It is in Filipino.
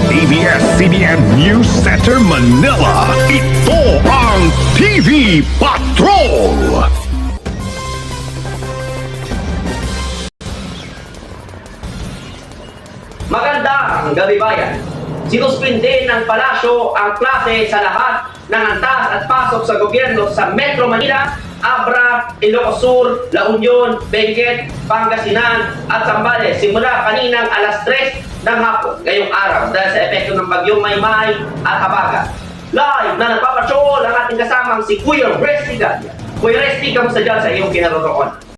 ABS-CBN News Center Manila. Ito ang TV Patrol. Magandang gabi bayan. Sinuspinde ng palasyo ang klase sa lahat ng antas at pasok sa gobyerno sa Metro Manila, Abra, Ilocos Sur, La Union, Benguet, Pangasinan at Zambales simula kaninang alas 3 ng hapon ngayong araw dahil sa epekto ng bagyong Maymay at Habagat. Live na nagpapatrol ang ating kasamang si Kuya Resty Ganya. Kuya Resty, kamusta dyan sa iyong kinaroroon?